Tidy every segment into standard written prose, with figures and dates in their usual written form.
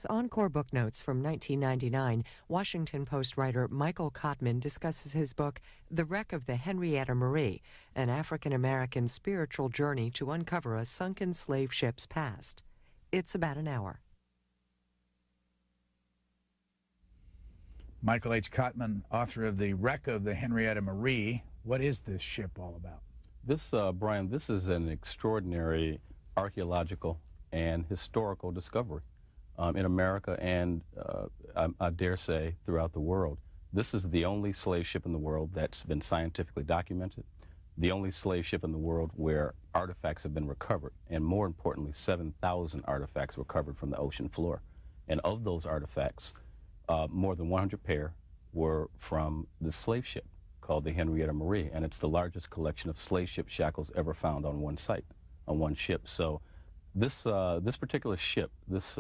Encore Book Notes from 1999, Washington Post writer Michael Kottman discusses his book, The Wreck of the Henrietta Marie, an African-American spiritual journey to uncover a sunken slave ship's past. It's about an hour. Michael H. Kottman, author of The Wreck of the Henrietta Marie. What is this ship all about? This, Brian, this is an extraordinary archaeological and historical discovery in America and, I dare say, throughout the world. This is the only slave ship in the world that's been scientifically documented, the only slave ship in the world where artifacts have been recovered, and more importantly, 7,000 artifacts recovered from the ocean floor. And of those artifacts, more than 100 pair were from the slave ship called the Henrietta Marie, and it's the largest collection of slave ship shackles ever found on one site, on one ship. So this particular ship, this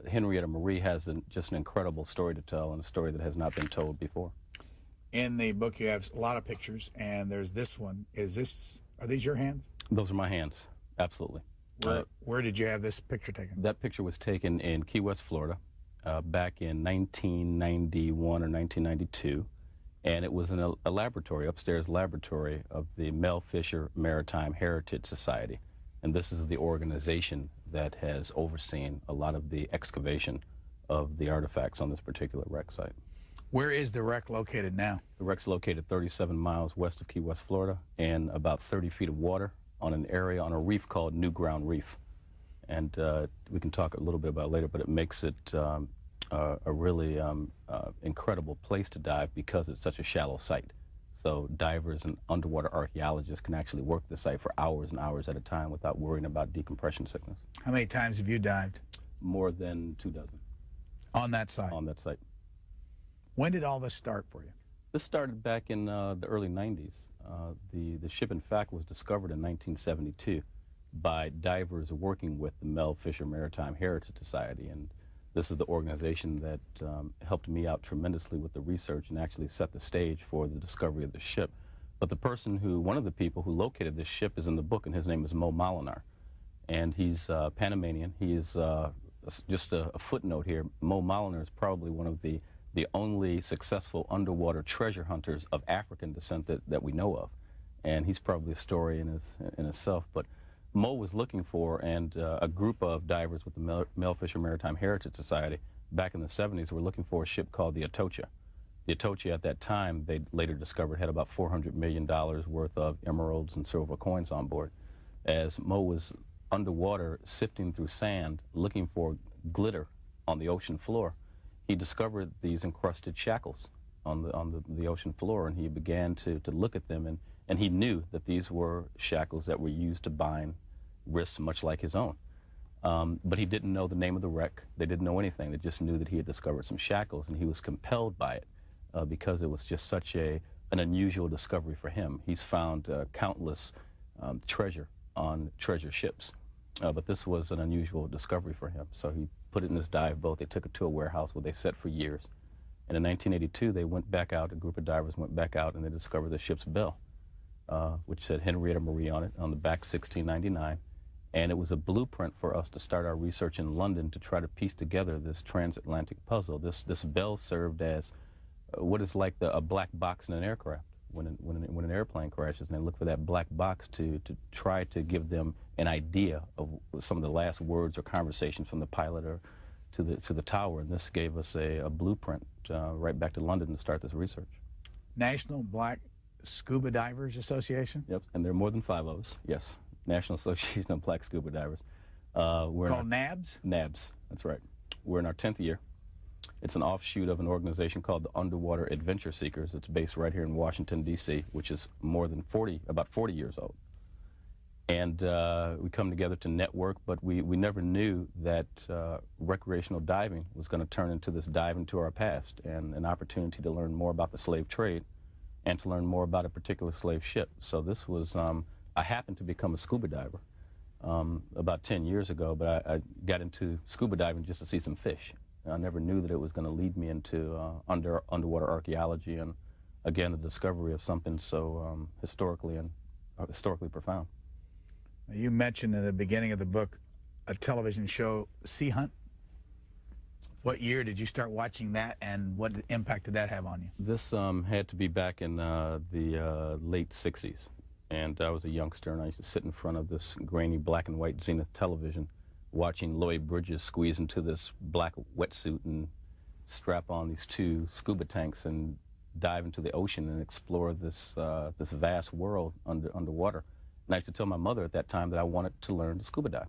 Henrietta Marie, has just an incredible story to tell, and a story that has not been told before. In the book, you have a lot of pictures, and there's this one. Are these your hands? Those are my hands, absolutely. Where did you have this picture taken? That picture was taken in Key West, Florida, back in 1991 or 1992, and it was in a laboratory, upstairs laboratory of the Mel Fisher Maritime Heritage Society. And this is the organization that has overseen a lot of the excavation of the artifacts on this particular wreck site. Where is the wreck located now? The wreck's located 37 miles west of Key West, Florida, in about 30 feet of water on an area, on a reef called New Ground Reef. And we can talk a little bit about it later, but it makes it a really incredible place to dive because it's such a shallow site. So divers and underwater archaeologists can actually work the site for hours and hours at a time without worrying about decompression sickness. How many times have you dived? More than 24. On that site? On that site. When did all this start for you? This started back in the early 90s. The ship, in fact, was discovered in 1972 by divers working with the Mel Fisher Maritime Heritage Society. And this is the organization that helped me out tremendously with the research and actually set the stage for the discovery of the ship. But one of the people who located this ship is in the book, and his name is Mo Molinar. And he's Panamanian. He is, just a footnote here, Mo Molinar is probably one of the only successful underwater treasure hunters of African descent that we know of. And he's probably a story in himself. But Mo was looking for, and a group of divers with the Mel Fisher Maritime Heritage Society back in the 70s were looking for a ship called the Atocha. The Atocha at that time, they later discovered, had about $400 million worth of emeralds and silver coins on board. As Mo was underwater sifting through sand looking for glitter on the ocean floor, he discovered these encrusted shackles on the ocean floor, and he began to look at them, and he knew that these were shackles that were used to bind wrists much like his own. But he didn't know the name of the wreck. They didn't know anything. They just knew that he had discovered some shackles, and he was compelled by it because it was just such an unusual discovery for him. He's found countless treasure on treasure ships, but this was an unusual discovery for him. So he put it in his dive boat. They took it to a warehouse where they sat for years. And in 1982, they went back out, a group of divers went back out, and they discovered the ship's bell, which said Henrietta Marie on it, on the back 1699. And it was a blueprint for us to start our research in London to try to piece together this transatlantic puzzle. This bell served as what is like a black box in an aircraft when an airplane crashes, and they look for that black box to try to give them an idea of some of the last words or conversations from the pilot or to the tower. And this gave us a blueprint right back to London to start this research. National Black Scuba Divers Association? Yep, and there are more than 5 of us, yes. National Association of Black Scuba Divers. We're called NABS? NABS, that's right. We're in our 10th year. It's an offshoot of an organization called the Underwater Adventure Seekers. It's based right here in Washington, D.C., which is about 40 years old. And we come together to network, but we never knew that recreational diving was going to turn into this dive into our past and an opportunity to learn more about the slave trade and to learn more about a particular slave ship. So this was, I happened to become a scuba diver about 10 years ago, but I got into scuba diving just to see some fish. I never knew that it was going to lead me into underwater archaeology and, again, the discovery of something so historically profound. You mentioned in the beginning of the book a television show, Sea Hunt. What year did you start watching that, and what impact did that have on you? This had to be back in the late 60s. And I was a youngster, and I used to sit in front of this grainy black and white Zenith television watching Lloyd Bridges squeeze into this black wetsuit and strap on these 2 scuba tanks and dive into the ocean and explore this, this vast world underwater. And I used to tell my mother at that time that I wanted to learn to scuba dive.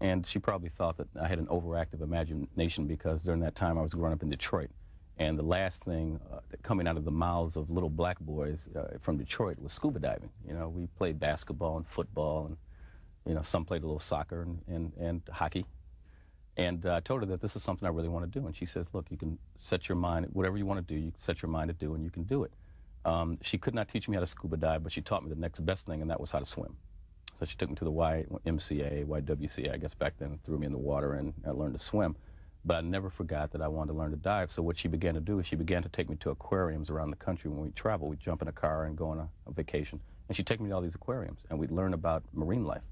And she probably thought that I had an overactive imagination because during that time I was growing up in Detroit. And the last thing coming out of the mouths of little black boys from Detroit was scuba diving. You know, we played basketball and football, and, you know, some played a little soccer and hockey. And I told her that this is something I really want to do. And she says, look, you can set your mind, whatever you want to do, you can set your mind to do, and you can do it. She could not teach me how to scuba dive, but she taught me the next best thing, and that was how to swim. So she took me to the YMCA, YWCA, I guess back then, threw me in the water, and I learned to swim. But I never forgot that I wanted to learn to dive. So what she began to do is she began to take me to aquariums around the country when we travel. We'd jump in a car and go on a vacation. And she'd take me to all these aquariums, and we'd learn about marine life.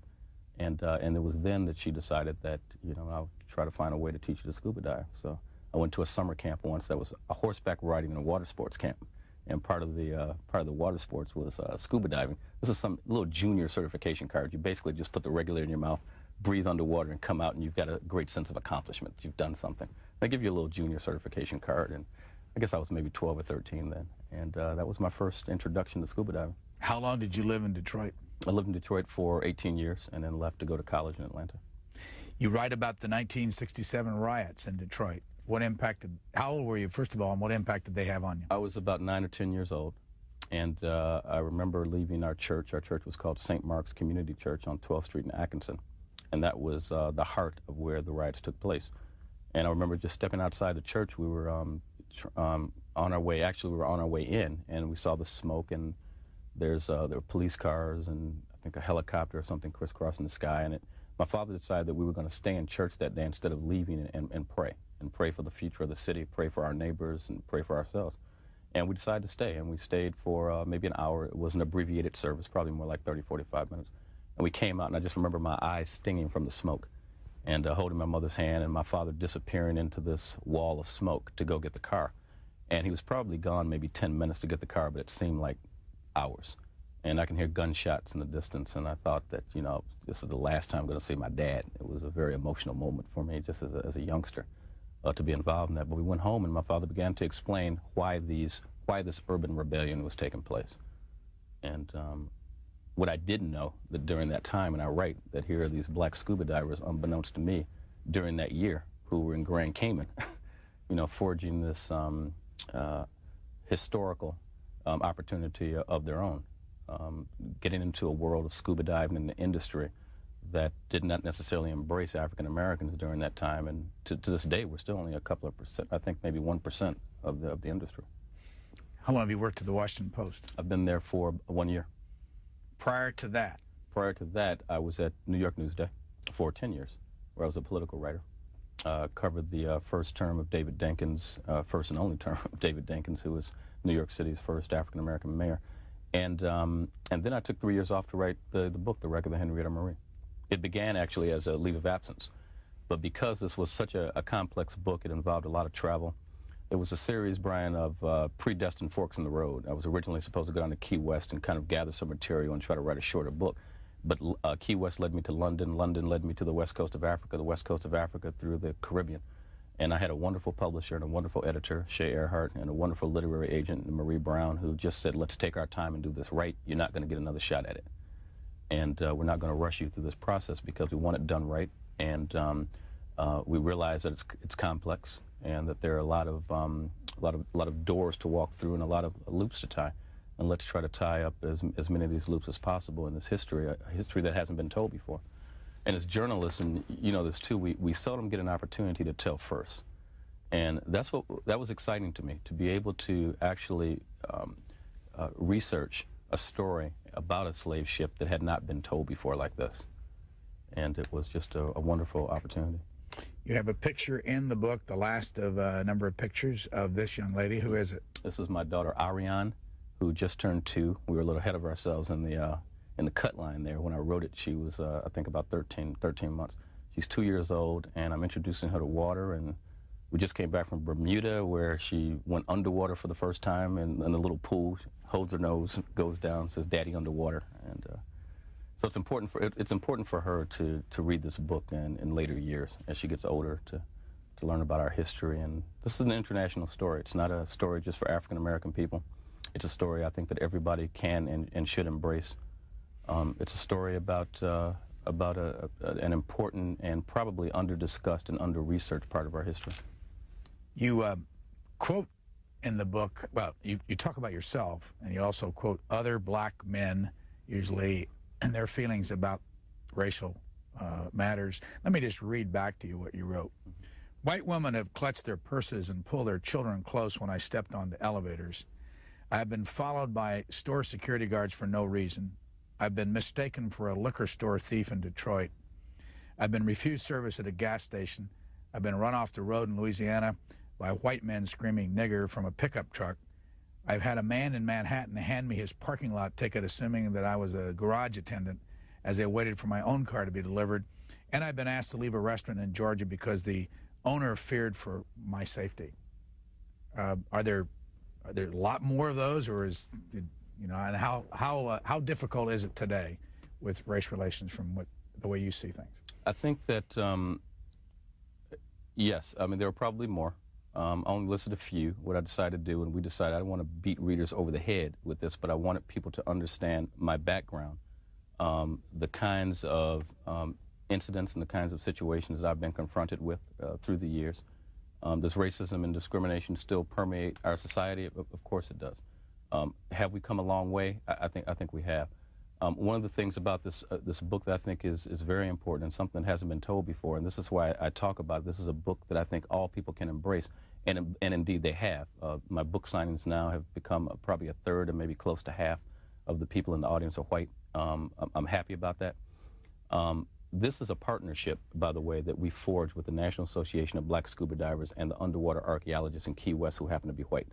And it was then that she decided that, you know, I'll try to find a way to teach you to scuba dive. So I went to a summer camp once that was a horseback riding and a water sports camp. And part of the water sports was scuba diving. This is some little junior certification card. You basically just put the regulator in your mouth, breathe underwater, and come out, and you've got a great sense of accomplishment. You've done something. They give you a little junior certification card, and I guess I was maybe 12 or 13 then. And that was my first introduction to scuba diving. How long did you live in Detroit? I lived in Detroit for 18 years and then left to go to college in Atlanta. You write about the 1967 riots in Detroit. What impacted, how old were you, first of all, and what impact did they have on you? I was about 9 or 10 years old, and I remember leaving our church. Our church was called St. Mark's Community Church on 12th Street in Atkinson, and that was the heart of where the riots took place. And I remember just stepping outside the church. We were on our way, actually we were on our way in, and we saw the smoke, and there were police cars and I think a helicopter or something crisscrossing the sky. And my father decided that we were going to stay in church that day instead of leaving and pray for the future of the city, pray for our neighbors, and pray for ourselves. And we decided to stay, and we stayed for maybe an hour. It was an abbreviated service, probably more like 30, 45 minutes. And we came out, and I just remember my eyes stinging from the smoke, and holding my mother's hand, and my father disappearing into this wall of smoke to go get the car. And he was probably gone maybe 10 minutes to get the car, but it seemed like hours. And I can hear gunshots in the distance, and I thought that, you know, this is the last time I'm going to see my dad. It was a very emotional moment for me just as a youngster to be involved in that. But we went home, and my father began to explain why this urban rebellion was taking place. And what I didn't know, that during that time, and I write that here are these black scuba divers, unbeknownst to me, during that year, who were in Grand Cayman, you know, forging this historical opportunity of their own, getting into a world of scuba diving in the industry that did not necessarily embrace African Americans during that time. And to this day, we're still only a couple of percent, I think maybe 1% of the industry. How long have you worked at the Washington Post? I've been there for 1 year. Prior to that? Prior to that, I was at New York Newsday for 10 years, where I was a political writer. Covered the first term of David Dinkins, first and only term of David Dinkins, who was New York City's first African-American mayor. And then I took 3 years off to write the book, The Wreck of the Henrietta Marie. It began actually as a leave of absence, but because this was such a complex book, it involved a lot of travel. It was a series, Brian, of predestined forks in the road. I was originally supposed to go down to Key West and kind of gather some material and try to write a shorter book. But Key West led me to London. London led me to the west coast of Africa, the west coast of Africa through the Caribbean. And I had a wonderful publisher and a wonderful editor, Shea Earhart, and a wonderful literary agent, Marie Brown, who just said, let's take our time and do this right. You're not going to get another shot at it. And we're not going to rush you through this process because we want it done right. And we realize that it's complex and that there are a lot of doors to walk through and a lot of loops to tie. And let's try to tie up as many of these loops as possible in this history, a history that hasn't been told before. And as journalists, and you know this too, we seldom get an opportunity to tell first. And that was exciting to me, to be able to actually research a story about a slave ship that had not been told before like this. And it was just a wonderful opportunity. You have a picture in the book, the last of a number of pictures of this young lady. Who is it? This is my daughter, Ariane, who just turned 2. We were a little ahead of ourselves in the cut line there. When I wrote it, she was, I think, about 13 months. She's 2 years old, and I'm introducing her to water and We just came back from Bermuda, where she went underwater for the first time in a little pool, holds her nose, goes down, says, "Daddy underwater." And so it's important for her to read this book in later years as she gets older to learn about our history. And this is an international story. It's not a story just for African American people. It's a story I think that everybody can and should embrace. It's a story about an important and probably under-discussed and under-researched part of our history. You quote in the book, well, you talk about yourself, and you also quote other black men, usually, and their feelings about racial matters. Let me just read back to you what you wrote. "White women have clutched their purses and pulled their children close when I stepped onto elevators. I have been followed by store security guards for no reason. I've been mistaken for a liquor store thief in Detroit. I've been refused service at a gas station. I've been run off the road in Louisiana by white men screaming nigger from a pickup truck. I've had a man in Manhattan hand me his parking lot ticket, assuming that I was a garage attendant, as I waited for my own car to be delivered. And I've been asked to leave a restaurant in Georgia because the owner feared for my safety." Are there a lot more of those, or is, you know, and how difficult is it today with race relations from the way you see things? I think that yes, I mean, there are probably more. I only listed a few. What I decided to do, and we decided I didn't want to beat readers over the head with this, but I wanted people to understand my background, the kinds of incidents and the kinds of situations that I've been confronted with through the years. Does racism and discrimination still permeate our society? Of course it does. Have we come a long way? I think we have. One of the things about this book that I think is very important and something that hasn't been told before, and this is why I talk about it. This is a book that I think all people can embrace, and indeed they have. My book signings now have become probably a third or maybe close to half of the people in the audience are white. I'm happy about that. This is a partnership, by the way, that we forged with the National Association of Black Scuba Divers and the underwater archaeologists in Key West who happen to be white.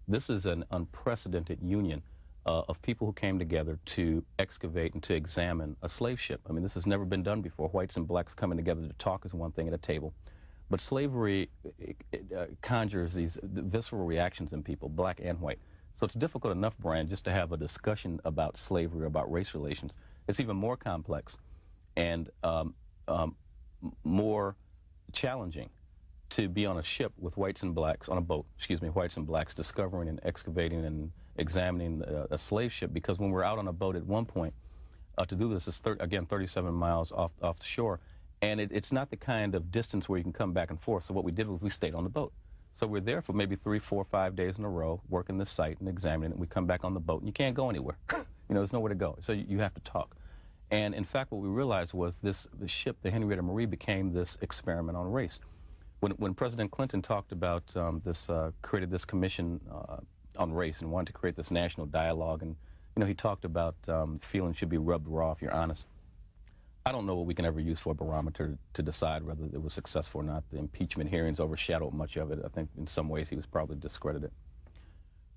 This is an unprecedented union of people who came together to excavate and to examine a slave ship. I mean, this has never been done before. Whites and blacks coming together to talk is one thing at a table. But slavery conjures these visceral reactions in people, black and white. So it's difficult enough, Brian, just to have a discussion about slavery or about race relations. It's even more complex and more challenging to be on a ship with whites and blacks, on a boat, excuse me, whites and blacks discovering and excavating and examining a slave ship, because when we're out on a boat at one point, to do this is, again, 37 miles off the shore, and it's not the kind of distance where you can come back and forth. So what we did was we stayed on the boat. So we're there for maybe 3, 4, 5 days in a row, working this site and examining it, and we come back on the boat, and you can't go anywhere. You know, there's nowhere to go, so you have to talk. And in fact, what we realized was the ship, the Henrietta Marie, became this experiment on race. When President Clinton talked about created this commission on race and wanted to create this national dialogue, and you know, he talked about feelings should be rubbed raw if you're honest. I don't know what we can ever use for a barometer to decide whether it was successful or not. The impeachment hearings overshadowed much of it. I think in some ways he was probably discredited.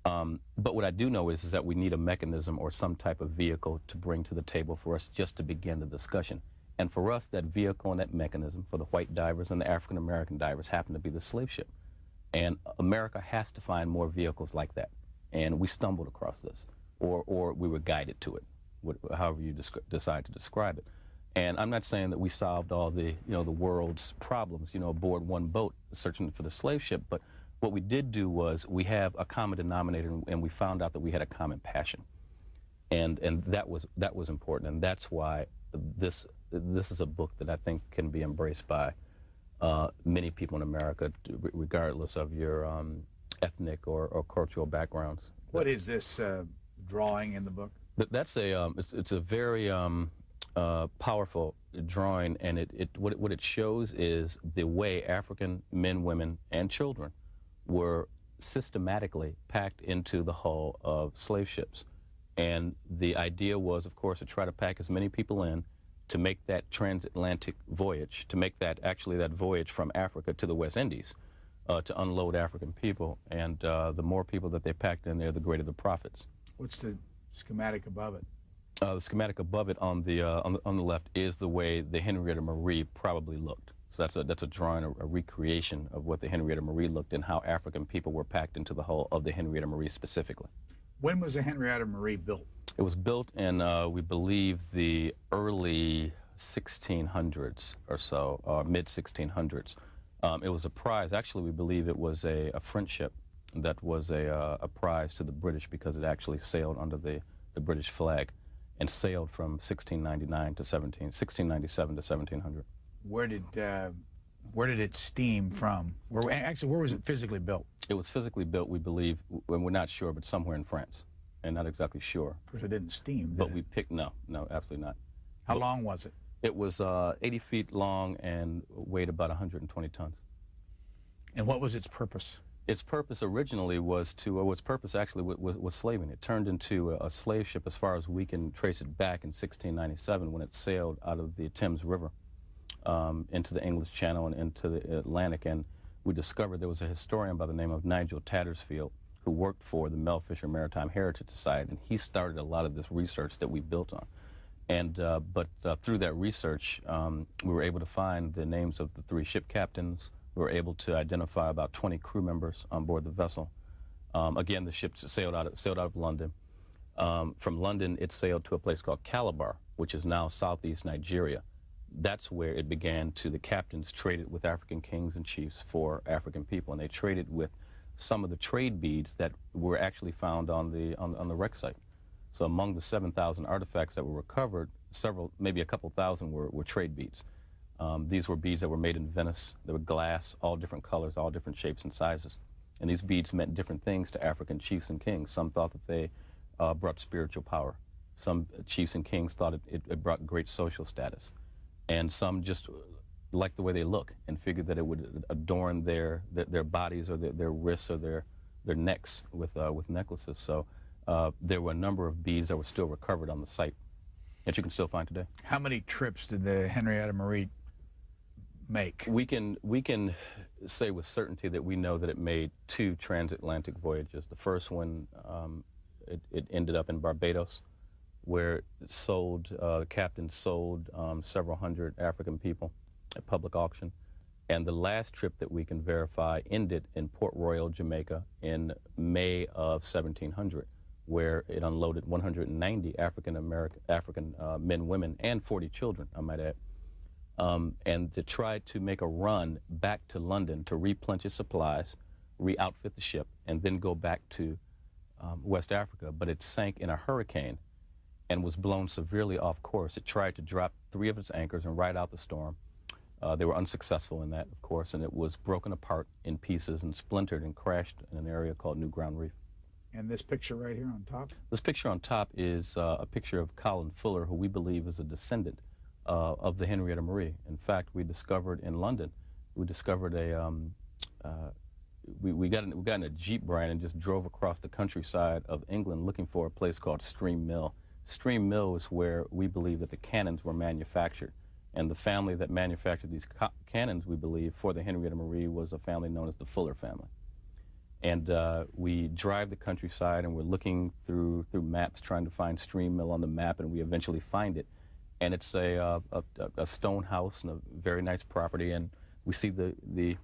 But what I do know is that we need a mechanism or some type of vehicle to bring to the table for us just to begin the discussion. And for us, that vehicle and that mechanism for the white divers and the African-American divers happen to be the slave ship. And America has to find more vehicles like that. And we stumbled across this, or we were guided to it, however you decide to describe it. And I'm not saying that we solved all the, the world's problems, aboard one boat searching for the slave ship, but what we did do was we have a common denominator, and we found out that we had a common passion. And that was important, and that's why this is a book that I think can be embraced by many people in America, regardless of your ethnic or cultural backgrounds. What is this drawing in the book? That's it's a very powerful drawing, and what it shows is the way African men, women, and children were systematically packed into the hull of slave ships. And the idea was, of course, to try to pack as many people in to make that transatlantic voyage, to make that voyage from Africa to the West Indies, to unload African people. And the more people that they packed in there, the greater the profits. What's the schematic above it? The schematic above it on the left is the way the Henrietta Marie probably looked. So that's a drawing, a recreation of what the Henrietta Marie looked and how African people were packed into the hull of the Henrietta Marie specifically. When was the Henrietta Marie built? It was built in, we believe, the early 1600s or so, mid-1600s. It was a prize. Actually, we believe it was a French ship that was a prize to the British because it actually sailed under the British flag and sailed from 1697 to 1700. Where did it steam from? Where was it physically built? It was physically built, we believe, and we're not sure, but somewhere in France, and not exactly sure. Of course, it didn't steam, But we picked, no, absolutely not. How long was it? It was 80 feet long and weighed about 120 tons. And what was its purpose? Its purpose originally was to, its purpose actually was slaving. It turned into a slave ship as far as we can trace it back in 1697 when it sailed out of the Thames River into the English Channel and into the Atlantic. And we discovered there was a historian by the name of Nigel Tattersfield who worked for the Mel Fisher Maritime Heritage Society, and he started a lot of this research that we built on. And but through that research, we were able to find the names of the 3 ship captains. We were able to identify about 20 crew members on board the vessel. Again, the ship sailed out of London. From London, it sailed to a place called Calabar, which is now southeast Nigeria. That's where it began to, the captains traded with African kings and chiefs for African people, and they traded with some of the trade beads that were actually found on the wreck site. So among the 7,000 artifacts that were recovered, maybe a couple thousand were trade beads. These were beads that were made in Venice. They were glass, all different colors, all different shapes and sizes. And these beads meant different things to African chiefs and kings. Some thought that they brought spiritual power. Some chiefs and kings thought it brought great social status. And some just liked the way they look and figured that it would adorn their bodies or their wrists or their necks with necklaces. So there were a number of beads that were still recovered on the site that you can still find today. How many trips did the Henrietta Marie make? We can say with certainty that we know that it made 2 transatlantic voyages. The first one, it ended up in Barbados, where it sold, the captain sold several hundred African people at public auction. And the last trip that we can verify ended in Port Royal, Jamaica in May of 1700, where it unloaded 190 African men, women, and 40 children, I might add. And to try to make a run back to London to replenish its supplies, re-outfit the ship, and then go back to West Africa. But it sank in a hurricane and was blown severely off course. It tried to drop 3 of its anchors and ride out the storm. They were unsuccessful in that, of course, and it was broken apart in pieces and splintered and crashed in an area called New Ground Reef. And this picture right here on top? This picture on top is a picture of Colin Fuller, who we believe is a descendant of the Henrietta Marie. In fact, we discovered in London, we discovered we got in a Jeep, Brian, and just drove across the countryside of England looking for a place called Stream Mill. Stream Mill is where we believe that the cannons were manufactured. And the family that manufactured these cannons, we believe, for the Henrietta Marie was a family known as the Fuller family. And we drive the countryside, and we're looking through maps, trying to find Stream Mill on the map, and we eventually find it. And it's a stone house and a very nice property, and we see the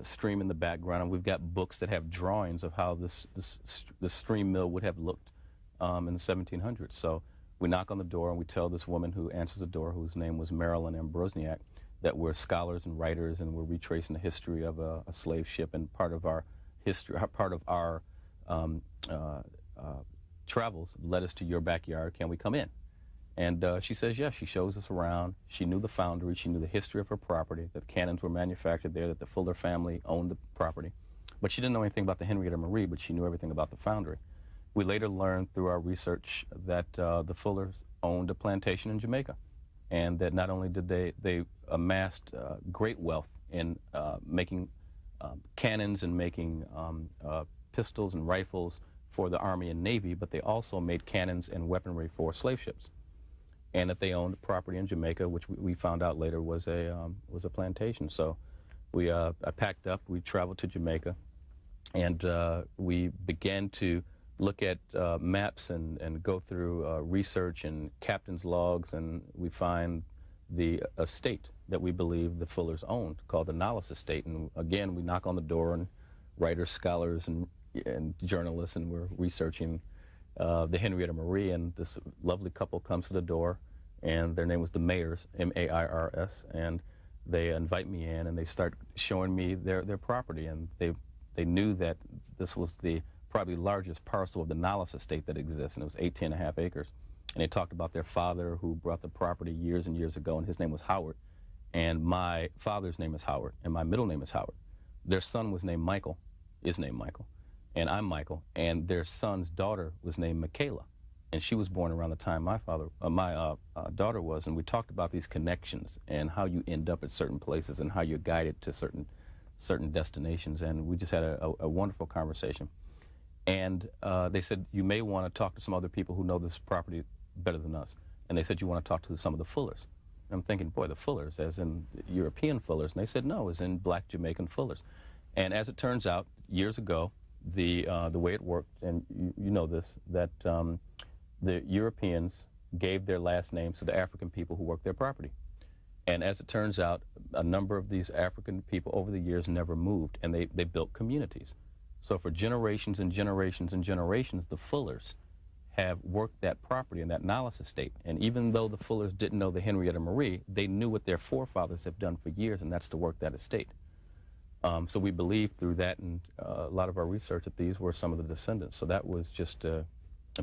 stream in the background, and we've got books that have drawings of how this stream mill would have looked in the 1700s. So we knock on the door, and we tell this woman who answers the door, whose name was Marilyn Ambrosniak, that we're scholars and writers, and we're retracing the history of a slave ship, and part of our history, part of our travels led us to your backyard. Can we come in? And she says yes. She shows us around. She knew the foundry. She knew the history of her property, that cannons were manufactured there, that the Fuller family owned the property. But she didn't know anything about the Henrietta Marie, but she knew everything about the foundry. We later learned through our research that the Fullers owned a plantation in Jamaica, and that not only did they amassed great wealth in making cannons and making pistols and rifles for the Army and Navy, but they also made cannons and weaponry for slave ships. And that they owned property in Jamaica, which we found out later was a plantation. So we I packed up, we traveled to Jamaica, and we began to look at maps and go through research and captain's logs, and we find the estate, that we believe the Fullers owned, called the Nollis Estate. And again, we knock on the door, and writers, scholars, and journalists, and we're researching the Henrietta Marie, and this lovely couple comes to the door, and their name was the Mayers, M-A-I-R-S, and they invite me in, and they start showing me their property, and they knew that this was the probably largest parcel of the Nollis Estate that exists, and it was 18.5 acres. And they talked about their father who brought the property years and years ago, and his name was Howard. And my father's name is Howard, and my middle name is Howard. Their son was named Michael, is named Michael, and I'm Michael. And their son's daughter was named Michaela, and she was born around the time my daughter was. And we talked about these connections and how you end up at certain places and how you're guided to certain destinations. And we just had a wonderful conversation. And they said, you may want to talk to some other people who know this property better than us. And they said, you want to talk to some of the Fullers. And I'm thinking, boy, the Fullers, as in European Fullers. And they said, no, as in black Jamaican Fullers. And as it turns out, years ago, the way it worked, and you know this, that the Europeans gave their last names to the African people who worked their property. And as it turns out, a number of these African people over the years never moved, and they built communities. So for generations and generations and generations, the Fullers have worked that property and that Nollis Estate. And even though the Fullers didn't know the Henrietta Marie, they knew what their forefathers have done for years, and that's to work that estate. So we believe through that, and a lot of our research that these were some of the descendants. So that was just a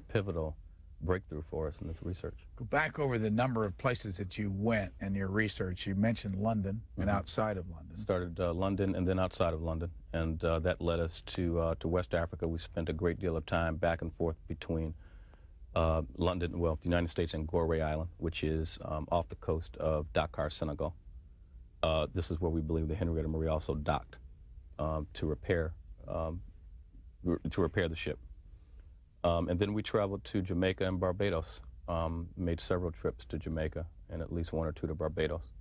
pivotal breakthrough for us in this research. Go back over the number of places that you went in your research. You mentioned London and outside of London. Started London and then outside of London, and that led us to West Africa. We spent a great deal of time back and forth between London, well, the United States, and Gorée Island, which is off the coast of Dakar, Senegal. This is where we believe the Henrietta Marie also docked to repair the ship. And then we traveled to Jamaica and Barbados, made several trips to Jamaica and at least one or two to Barbados,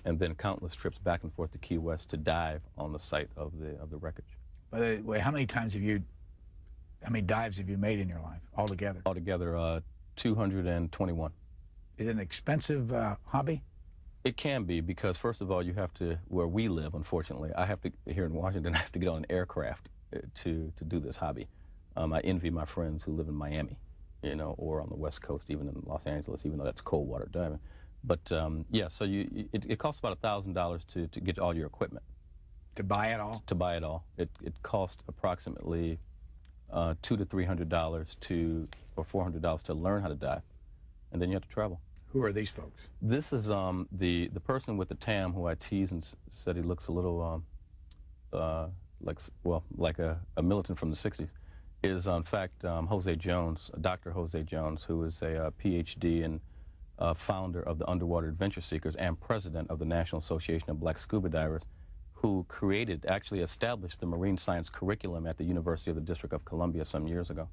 and then countless trips back and forth to Key West to dive on the site of the wreckage. By the way, how many dives have you made in your life altogether? Altogether, 221. Is it an expensive hobby? It can be, because first of all, you have to, where we live, unfortunately, I have to, here in Washington, I have to get on an aircraft to do this hobby. I envy my friends who live in Miami, you know, or on the West Coast, even in Los Angeles, even though that's cold water diving. But yeah, so it costs about $1,000 to get all your equipment. To buy it all? To buy it all. It costs approximately $200 to $300 or $400 to learn how to dive, and then you have to travel. Who are these folks? This is the person with the tam who I teased and said he looks a little like a militant from the 60s. Is in fact Jose Jones, Dr. Jose Jones, who is a PhD and founder of the Underwater Adventure Seekers and president of the National Association of Black Scuba Divers, who actually established the marine science curriculum at the University of the District of Columbia some years ago.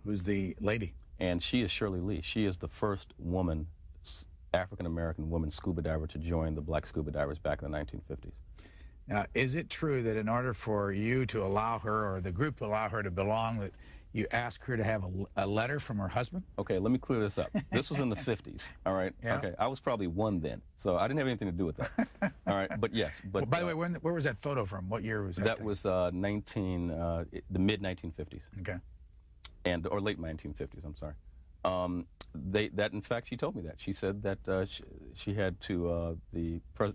Who's the lady? And she is Shirley Lee. She is the first woman, African-American woman scuba diver to join the Black Scuba Divers back in the 1950s. Now, is it true that in order for you to allow her, or the group to allow her to belong, that you ask her to have a letter from her husband? Okay, let me clear this up. This was in the 50s, all right? Yeah. Okay, I was probably one then, so I didn't have anything to do with that. All right, but yes. But well, by the way, where was that photo from? What year was that? That was the mid-1950s. Okay. Or late 1950s, I'm sorry. In fact, she told me that. She said that she had to,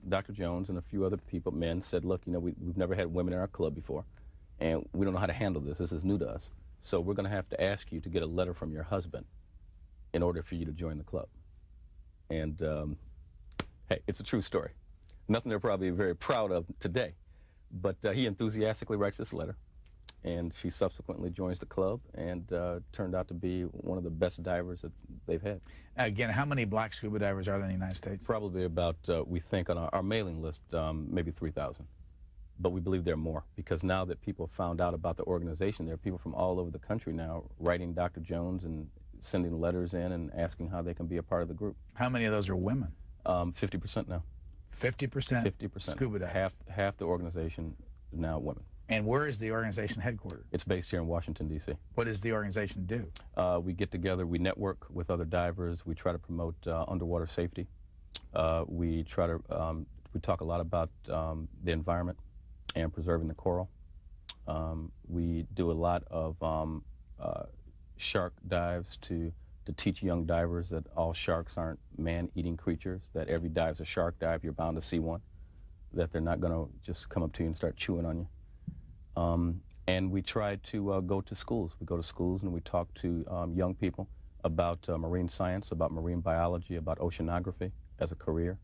Dr. Jones and a few other men said, look, you know, we've never had women in our club before, and we don't know how to handle this. This is new to us. So we're going to have to ask you to get a letter from your husband in order for you to join the club. And, hey, it's a true story. Nothing they're probably very proud of today. But he enthusiastically writes this letter. And she subsequently joins the club and turned out to be one of the best divers that they've had. Again, how many black scuba divers are there in the United States? Probably about, we think on our mailing list, maybe 3,000. But we believe there are more, because now that people found out about the organization, there are people from all over the country now writing Dr. Jones and sending letters in and asking how they can be a part of the group. How many of those are women? 50% now. 50%? 50%. Scuba divers. Half the organization is now women. And where is the organization headquartered? It's based here in Washington, D.C. What does the organization do? We get together, we network with other divers, we try to promote underwater safety. We try to we talk a lot about the environment and preserving the coral. We do a lot of shark dives to teach young divers that all sharks aren't man-eating creatures, that every dive's a shark dive, you're bound to see one, that they're not going to just come up to you and start chewing on you. And we try to go to schools. We go to schools and we talk to young people about marine science, about marine biology, about oceanography as a career,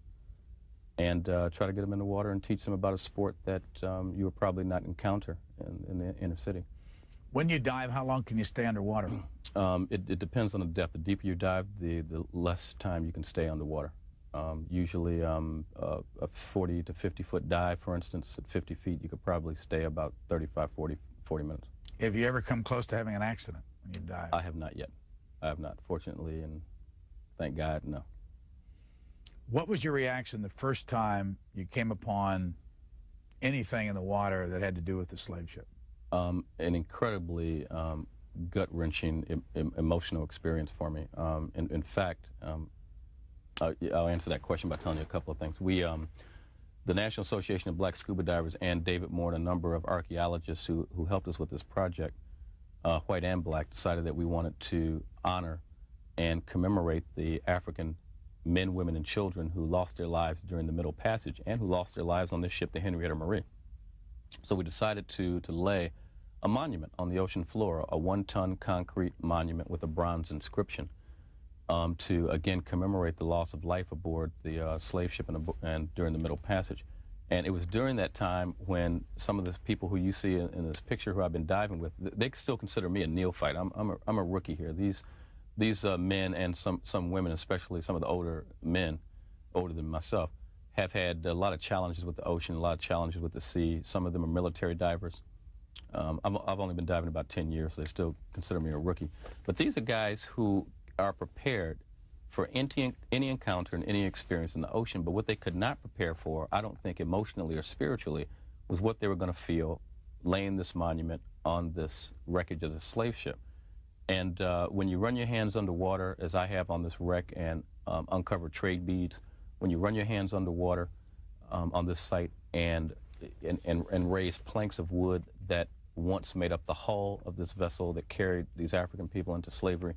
and try to get them in the water and teach them about a sport that you will probably not encounter in the inner city. When you dive, how long can you stay underwater? It depends on the depth. The deeper you dive, the less time you can stay underwater. Usually a 40 to 50 foot dive, for instance, at 50 feet, you could probably stay about 35, 40 minutes. Have you ever come close to having an accident when you dive? I have not yet. I have not, fortunately, and thank God, no. What was your reaction the first time you came upon anything in the water that had to do with the slave ship? An incredibly gut-wrenching, emotional experience for me. In fact, I'll answer that question by telling you a couple of things. We, the National Association of Black Scuba Divers and David Moore and a number of archaeologists who helped us with this project, white and black, decided that we wanted to honor and commemorate the African men, women, and children who lost their lives during the Middle Passage and who lost their lives on this ship, the Henrietta Marie. So we decided to lay a monument on the ocean floor, a 1-ton concrete monument with a bronze inscription, to again commemorate the loss of life aboard the slave ship and during the Middle Passage. And it was during that time when some of the people who you see in this picture who I've been diving with, they still consider me a neophyte. I'm a rookie here. These men and some women, especially some of the older men, older than myself, have had a lot of challenges with the ocean, a lot of challenges with the sea. Some of them are military divers. I've only been diving about 10 years, so they still consider me a rookie. But these are guys who are prepared for any encounter and any experience in the ocean, but what they could not prepare for, I don't think emotionally or spiritually, was what they were going to feel laying this monument on this wreckage of the slave ship. And when you run your hands underwater, as I have on this wreck, and uncover trade beads, when you run your hands underwater on this site and raise planks of wood that once made up the hull of this vessel that carried these African people into slavery,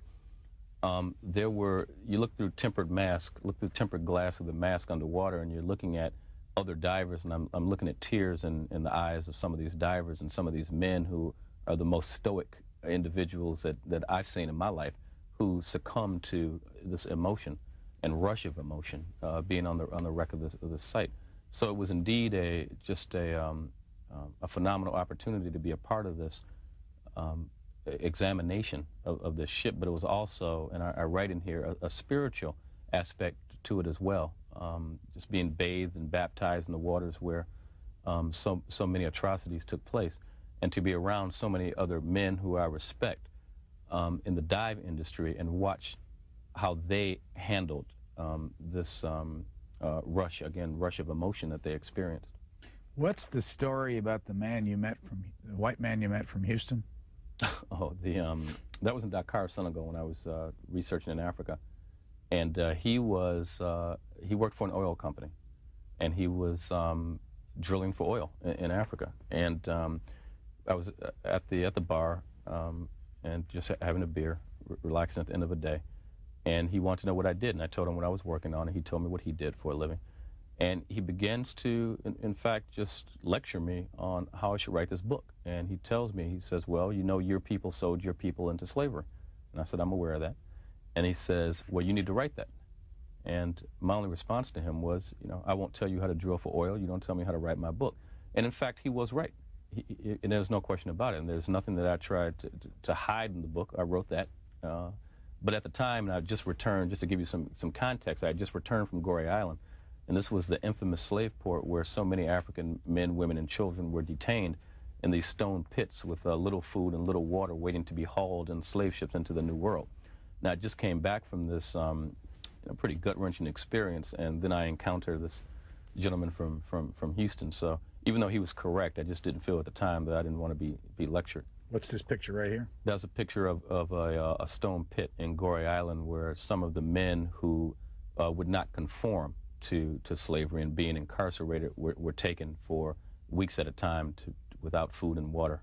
you look through tempered glass of the mask underwater, and you're looking at other divers, and I'm looking at tears in the eyes of some of these divers and some of these men who are the most stoic individuals that I've seen in my life, who succumb to this emotion and rush of emotion being on the wreck of this site. So it was indeed just a phenomenal opportunity to be a part of this examination of this ship, but it was also, and I write in here, a spiritual aspect to it as well. Just being bathed and baptized in the waters where so many atrocities took place, and to be around so many other men who I respect in the dive industry and watch how they handled this rush of emotion that they experienced. What's the story about the white man you met from Houston? Oh, that was in Dakar, Senegal, when I was researching in Africa, and he worked for an oil company, and he was drilling for oil in Africa, and I was at the bar and just having a beer, relaxing at the end of the day, and he wanted to know what I did, and I told him what I was working on, and he told me what he did for a living. And he begins to, in fact, just lecture me on how I should write this book. And he tells me, he says, well, you know, your people sold your people into slavery. And I said, I'm aware of that. And he says, well, you need to write that. And my only response to him was, you know, I won't tell you how to drill for oil. You don't tell me how to write my book. And in fact, he was right. And there's no question about it. And there's nothing that I tried to hide in the book. I wrote that. But at the time, and I just returned, just to give you some context, I had just returned from Gorée Island. And this was the infamous slave port where so many African men, women, and children were detained in these stone pits with little food and little water, waiting to be hauled in slave ships into the New World. Now, I just came back from this pretty gut-wrenching experience, and then I encountered this gentleman from Houston. So even though he was correct, I just didn't feel at the time that I didn't want to be lectured. What's this picture right here? That's a picture of a stone pit in Gorée Island where some of the men who would not conform to slavery and being incarcerated were taken for weeks at a time without food and water.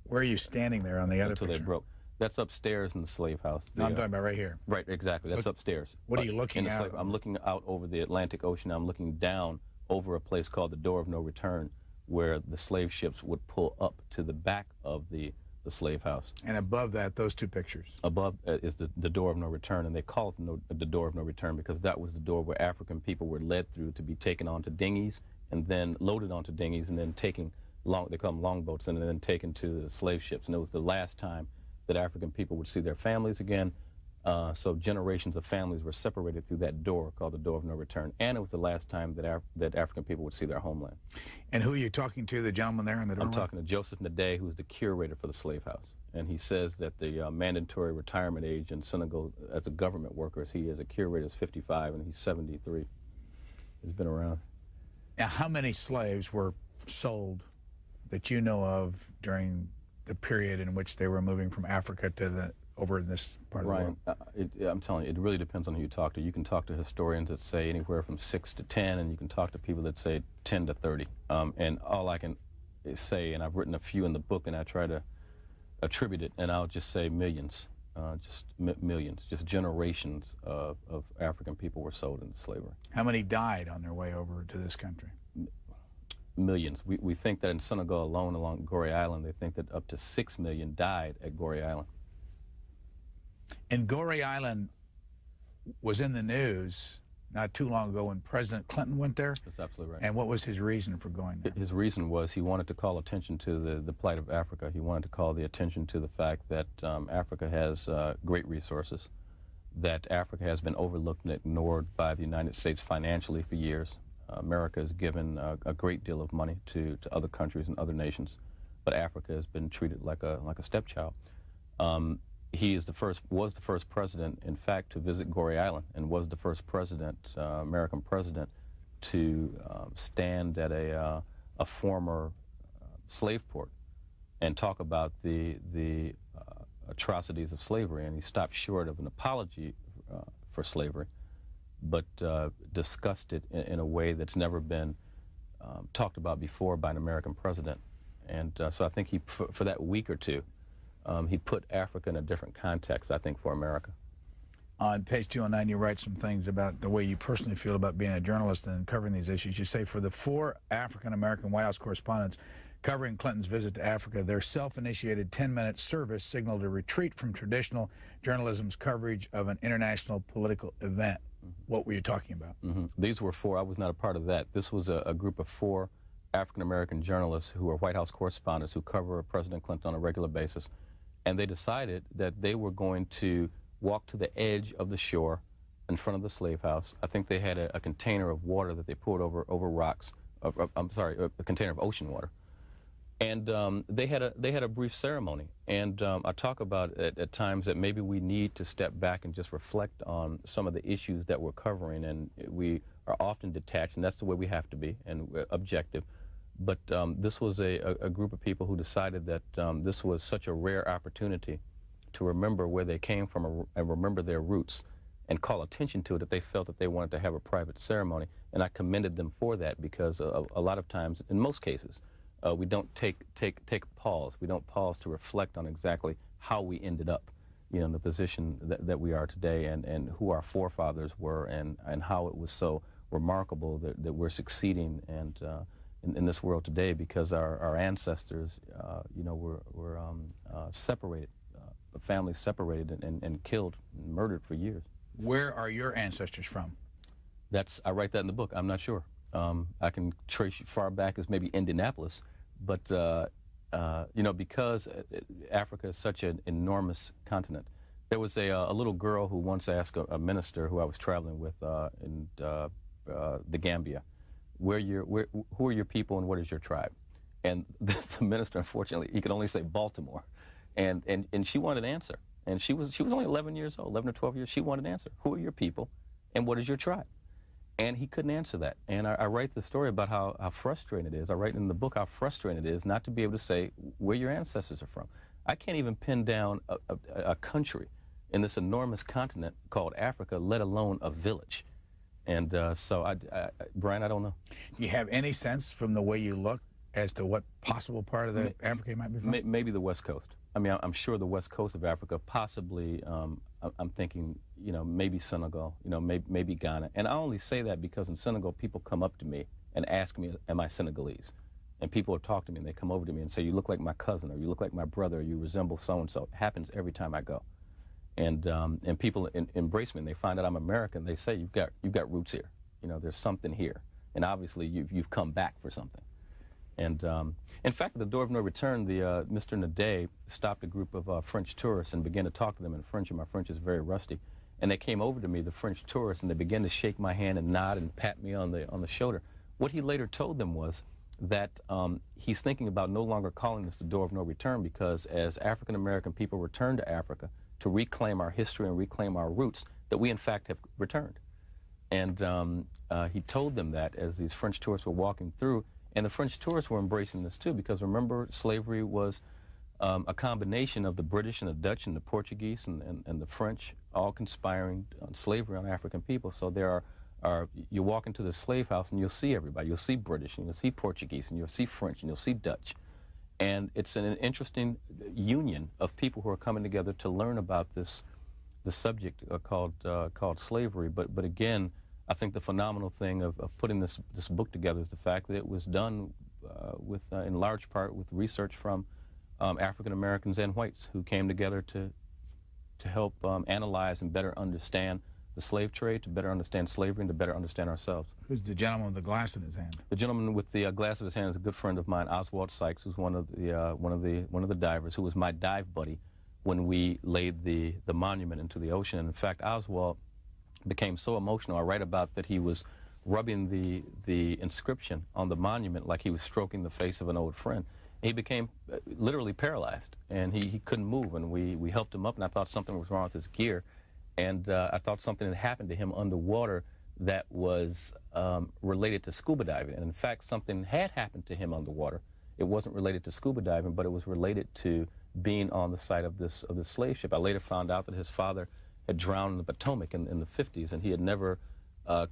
Where are you standing there on the other until picture? They broke. That's upstairs in the slave house. No, I'm talking about right here. Right, exactly. That's upstairs. What are you looking at? I'm looking out over the Atlantic Ocean. I'm looking down over a place called the Door of No Return, where the slave ships would pull up to the back of the slave house. And above that, those two pictures. Above is the Door of No Return, and they call it the Door of No Return because that was the door where African people were led through to be taken onto dinghies and then loaded onto dinghies and then taken, they call them longboats, and then taken to the slave ships. And it was the last time that African people would see their families again. So generations of families were separated through that door called the Door of No Return. And it was the last time that African people would see their homeland. And who are you talking to, the gentleman there in the doorway? I'm talking to Joseph Nade, who's the curator for the slave house. And he says that the mandatory retirement age in Senegal as a government worker, he as a curator is 55 and he's 73. He's been around. Now, how many slaves were sold that you know of during the period in which they were moving from Africa to over in this part of the world? I'm telling you, it really depends on who you talk to. You can talk to historians that say anywhere from 6 to 10, and you can talk to people that say 10 to 30. And all I can say, and I've written a few in the book, and I try to attribute it, and I'll just say millions, millions, just generations of African people were sold into slavery. How many died on their way over to this country? Millions. We think that in Senegal alone, along Gorée Island, they think that up to 6 million died at Gorée Island. And Gorée Island was in the news not too long ago when President Clinton went there. That's absolutely right. And what was his reason for going there? His reason was he wanted to call attention to the plight of Africa. He wanted to call the attention to the fact that Africa has great resources, that Africa has been overlooked and ignored by the United States financially for years. America has given a great deal of money to other countries and other nations, but Africa has been treated like a stepchild. He was the first president, in fact, to visit Gorée Island, and was the first president, American president, to stand at a former slave port and talk about the atrocities of slavery. And he stopped short of an apology for slavery, but discussed it in a way that's never been talked about before by an American president. And so I think for that week or two, he put Africa in a different context, I think, for America. On page 209, you write some things about the way you personally feel about being a journalist and covering these issues. You say, for the 4 African-American White House correspondents covering Clinton's visit to Africa, their self-initiated 10-minute service signaled a retreat from traditional journalism's coverage of an international political event. What were you talking about? These were 4. I was not a part of that. This was a group of 4 African-American journalists who are White House correspondents who cover President Clinton on a regular basis. And they decided that they were going to walk to the edge of the shore in front of the slave house. I think they had a container of water that they poured over rocks. I'm sorry, a container of ocean water. And they had a brief ceremony. And I talk about at times that maybe we need to step back and just reflect on some of the issues that we're covering. And we are often detached, and that's the way we have to be, and objective. But this was a group of people who decided that this was such a rare opportunity to remember where they came from and remember their roots and call attention to it, that they felt that they wanted to have a private ceremony. And I commended them for that, because a lot of times, in most cases, we don't take a pause. We don't pause to reflect on exactly how we ended up, in the position that we are today, and who our forefathers were, and how it was so remarkable that we're succeeding and in this world today, because our ancestors, were separated, families separated and killed and murdered for years. Where are your ancestors from? I write that in the book. I'm not sure. I can trace far back as maybe Indianapolis, but because Africa is such an enormous continent. There was a little girl who once asked a minister who I was traveling with in the Gambia, who are your people and what is your tribe? And the minister, unfortunately, he could only say Baltimore, and she wanted an answer. And she was only 11 years old, 11 or 12 years. She wanted an answer. Who are your people and what is your tribe? And he couldn't answer that. And I write the story about how frustrating it is. I write in the book how frustrating it is not to be able to say where your ancestors are from. I can't even pin down a country in this enormous continent called Africa, let alone a village. And so, Brian, I don't know. Do you have any sense from the way you look as to what possible part of the Africa you might be from? Maybe the West Coast. I mean, I'm sure the West Coast of Africa, possibly, I'm thinking, maybe Senegal, maybe Ghana. And I only say that because in Senegal, people come up to me and ask me, am I Senegalese? And people will talk to me, and they come over to me and say, you look like my cousin, or you look like my brother, or you resemble so-and-so. It happens every time I go. And people embrace me, and they find out I'm American. They say, you've got roots here. There's something here. And obviously, you've come back for something. And in fact, at the door of no return, Mr. Naday stopped a group of French tourists and began to talk to them in French, and my French is very rusty. And they came over to me, the French tourists, and they began to shake my hand and nod and pat me on the shoulder. What he later told them was that he's thinking about no longer calling this the door of no return, because as African-American people return to Africa to reclaim our history and reclaim our roots, that we in fact have returned. And he told them that as these French tourists were walking through, and the French tourists were embracing this too, because remember, slavery was a combination of the British and the Dutch and the Portuguese and the French all conspiring on slavery on African people. So there you walk into the slave house and you'll see everybody. You'll see British and you'll see Portuguese and you'll see French and you'll see Dutch. And it's an interesting union of people who are coming together to learn about the subject called slavery. But again, I think the phenomenal thing of putting this book together is the fact that it was done in large part with research from African Americans and whites who came together to help analyze and better understand the slave trade, to better understand slavery, and to better understand ourselves. Who's the gentleman with the glass in his hand? The gentleman with the glass in his hand is a good friend of mine, Oswald Sykes, who's one of the divers, who was my dive buddy when we laid the monument into the ocean. And in fact, Oswald became so emotional. I write about that he was rubbing the inscription on the monument like he was stroking the face of an old friend. He became literally paralyzed, and he couldn't move, and we helped him up, and I thought something was wrong with his gear, and I thought something had happened to him underwater that was related to scuba diving. And in fact, something had happened to him underwater. It wasn't related to scuba diving, but it was related to being on the site of this slave ship. I later found out that his father had drowned in the Potomac in the 50s, and he had never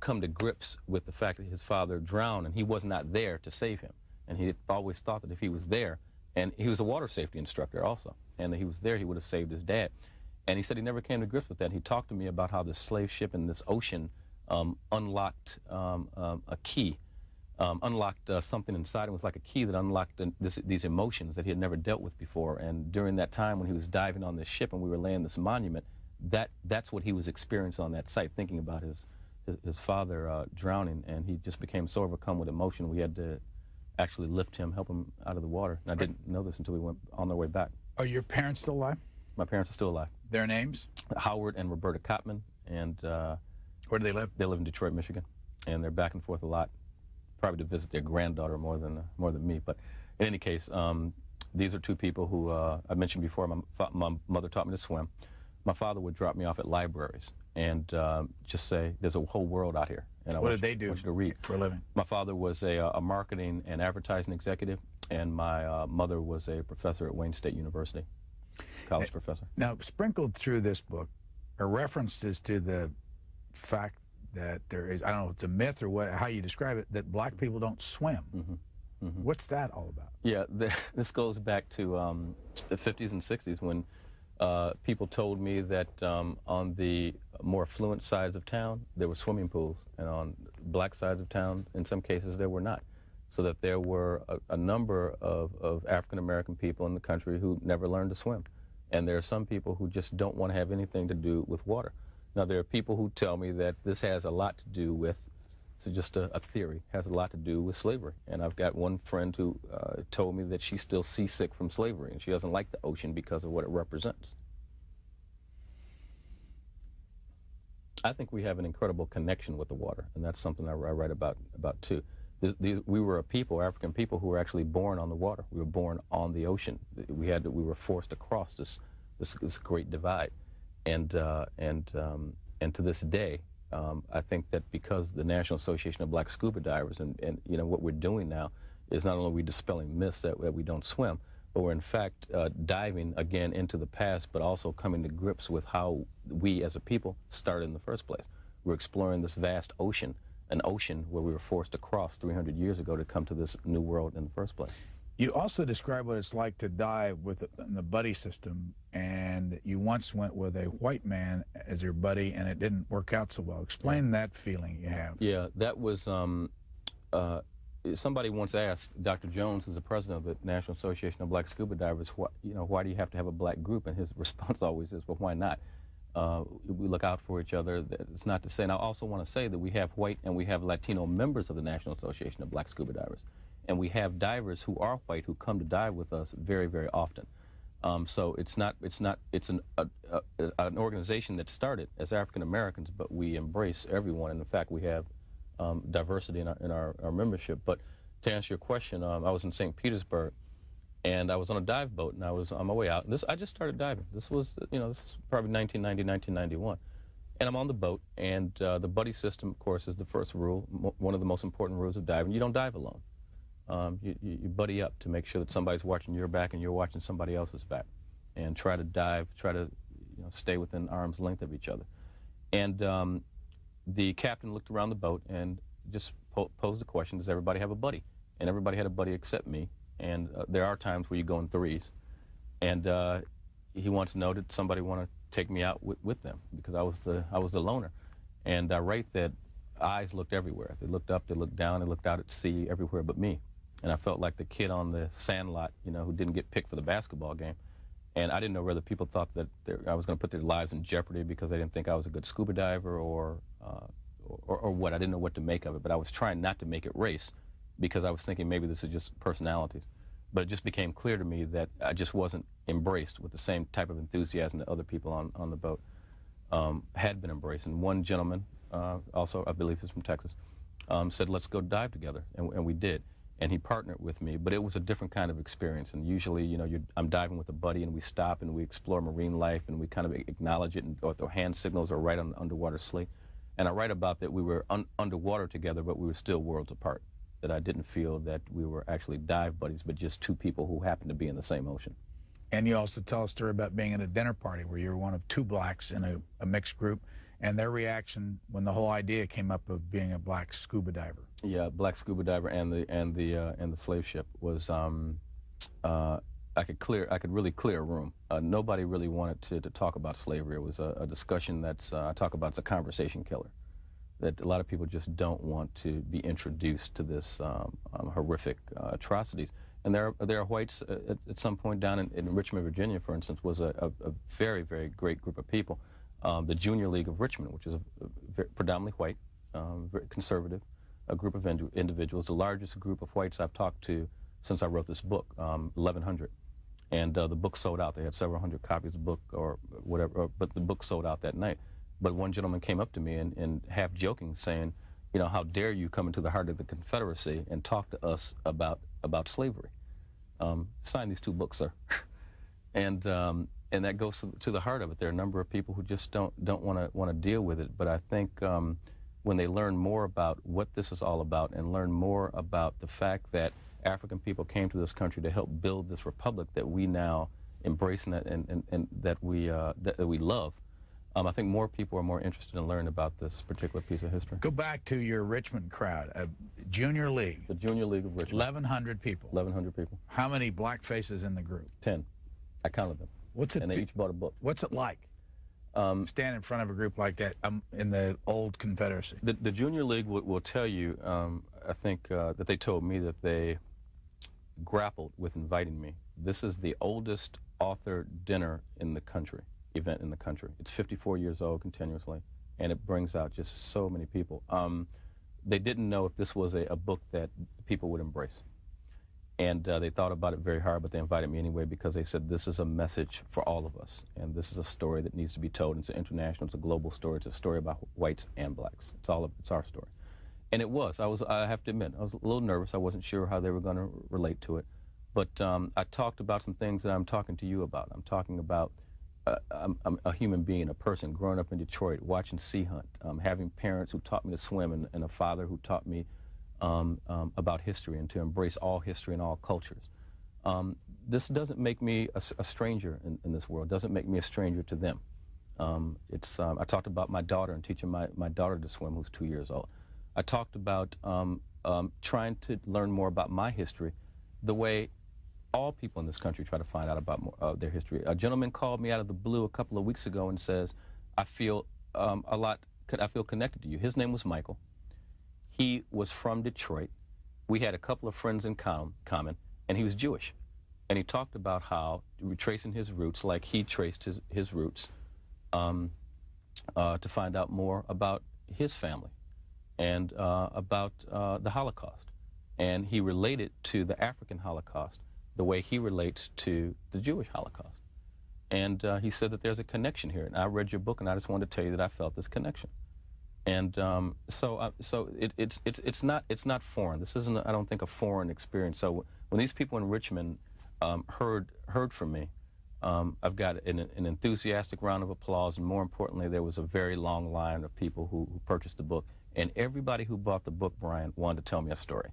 come to grips with the fact that his father drowned, and he was not there to save him. And he had always thought that if he was there, and he was a water safety instructor also, and that he was there, he would have saved his dad. And he said he never came to grips with that. He talked to me about how this slave ship in this ocean unlocked a key, unlocked something inside. It was like a key that unlocked these emotions that he had never dealt with before. And during that time when he was diving on this ship and we were laying this monument, that's what he was experiencing on that site, thinking about his father drowning. And he just became so overcome with emotion, we had to actually lift him, help him out of the water. And I didn't know this until we went on their way back. Are your parents still alive? My parents are still alive. Their names? Howard and Roberta Cotman. And where do they live? They live in Detroit, Michigan, and they're back and forth a lot, probably to visit their granddaughter more than me. But in any case, these are two people who I mentioned before. My mother taught me to swim. My father would drop me off at libraries and just say, "There's a whole world out here." And what did they do to read for a living? My father was a marketing and advertising executive, and my mother was a professor at Wayne State University, college professor. Now, sprinkled through this book are references to the fact that there is, I don't know if it's a myth or how you describe it, that black people don't swim. Mm-hmm. Mm-hmm. What's that all about? Yeah, this goes back to the 50s and 60s when people told me that on the more affluent sides of town, there were swimming pools, and on black sides of town, in some cases, there were not. So that there were a number of African-American people in the country who never learned to swim. And there are some people who just don't want to have anything to do with water. Now, there are people who tell me that this has a lot to do with, so just a theory, has a lot to do with slavery. And I've got one friend who told me that she's still seasick from slavery, and she doesn't like the ocean because of what it represents. I think we have an incredible connection with the water, and that's something I write about too. We were a people, African people, who were actually born on the water. We were born on the ocean. We were forced to cross this great divide, and to this day, I think that because the National Association of Black Scuba Divers and what we're doing now is not only are we dispelling myths that we don't swim, but we're in fact diving again into the past, but also coming to grips with how we as a people started in the first place. We're exploring this vast ocean, an ocean where we were forced to cross 300 years ago to come to this new world in the first place. You also describe what it's like to dive with the buddy system, and you once went with a white man as your buddy, and it didn't work out so well. Explain that feeling you have. Yeah, that was, somebody once asked, Dr. Jones, who's the president of the National Association of Black Scuba Divers, why do you have to have a black group? And his response always is, well, why not? We look out for each other. It's not to say, and I also want to say that we have white and we have Latino members of the National Association of Black Scuba Divers. And we have divers who are white who come to dive with us very, very often. So it's an organization that started as African Americans, but we embrace everyone. And in fact, we have diversity in our membership. But to answer your question, I was in St. Petersburg, and I was on a dive boat, and I was on my way out. I just started diving. This was, this is probably 1990, 1991. And I'm on the boat, and the buddy system, of course, is the first rule, one of the most important rules of diving. You don't dive alone. You buddy up to make sure that somebody's watching your back and you're watching somebody else's back, and try to dive, try to stay within arm's length of each other. And the captain looked around the boat and just posed the question, does everybody have a buddy? And everybody had a buddy except me. And there are times where you go in threes. And he wanted to know, did somebody want to take me out with them, because I was the loner. And I rate that eyes looked everywhere. They looked up, they looked down, they looked out at sea, everywhere but me. And I felt like the kid on the sand lot, who didn't get picked for the basketball game. And I didn't know whether people thought that I was going to put their lives in jeopardy because they didn't think I was a good scuba diver or what. I didn't know what to make of it, but I was trying not to make it race because I was thinking maybe this is just personalities. But it just became clear to me that I just wasn't embraced with the same type of enthusiasm that other people on the boat had been embraced. And one gentleman, also I believe he's from Texas, said, let's go dive together, and we did. And he partnered with me, but it was a different kind of experience. And usually, I'm diving with a buddy, and we stop and we explore marine life, and we kind of acknowledge it, or throw hand signals or write on the underwater slate. And I write about that we were underwater together, but we were still worlds apart. That I didn't feel that we were actually dive buddies, but just two people who happened to be in the same ocean. And you also tell a story about being at a dinner party where you were one of two blacks in a mixed group, and their reaction when the whole idea came up of being a black scuba diver. Yeah, black scuba diver and the slave ship was I could really clear a room. Nobody really wanted to talk about slavery. It was a discussion that's I talk about, it's a conversation killer. That a lot of people just don't want to be introduced to this horrific atrocities. And there are whites at some point down in Richmond, Virginia, for instance, was a very, very great group of people. The Junior League of Richmond, which is a predominantly white, very conservative, a group of individuals, the largest group of whites I've talked to since I wrote this book, 1,100. And the book sold out. They had several hundred copies of the book or whatever, but the book sold out that night. But one gentleman came up to me and half joking, saying, how dare you come into the heart of the Confederacy and talk to us about slavery? Sign these two books, sir. And that goes to the heart of it. There are a number of people who just don't want to deal with it. But I think when they learn more about what this is all about, and learn more about the fact that African people came to this country to help build this republic that we now embrace and that we love, I think more people are more interested in learning about this particular piece of history. Go back to your Richmond crowd, Junior League. The Junior League of Richmond. 1,100 people. 1,100 people. How many black faces in the group? 10. I counted them. And they each bought a book. What's it like? Stand in front of a group like that in the old Confederacy. The Junior League will tell you, I think, that they told me that they grappled with inviting me. This is the oldest author dinner in the country. Event in the country. It's 54 years old continuously, and it brings out just so many people. They didn't know if this was a book that people would embrace. And they thought about it very hard, but they invited me anyway because they said this is a message for all of us, and this is a story that needs to be told. It's an international, it's a global story. It's a story about whites and blacks. It's our story. And it was. I have to admit, I was a little nervous. I wasn't sure how they were going to relate to it. But I talked about some things that I'm talking to you about. I'm talking about I'm a human being, a person growing up in Detroit, watching Sea Hunt, having parents who taught me to swim, and a father who taught me about history and to embrace all history and all cultures. This doesn't make me a stranger in this world, doesn't make me a stranger to them. I talked about my daughter and teaching my daughter to swim, who's 2 years old. I talked about trying to learn more about my history, the way all people in this country try to find out about their history. A gentleman called me out of the blue a couple of weeks ago and says, I feel I feel connected to you. His name was Michael. He was from Detroit. We had a couple of friends in common, and he was Jewish. And he talked about how, retracing his roots, like he traced his roots, to find out more about his family and about the Holocaust. And he related to the African Holocaust the way he relates to the Jewish Holocaust. And he said that there's a connection here. And I read your book, and I just wanted to tell you that I felt this connection. And so it's not foreign. This isn't, I don't think, a foreign experience. So when these people in Richmond heard from me, I've got an enthusiastic round of applause, and more importantly, there was a very long line of people who purchased the book. And everybody who bought the book, Brian, wanted to tell me a story.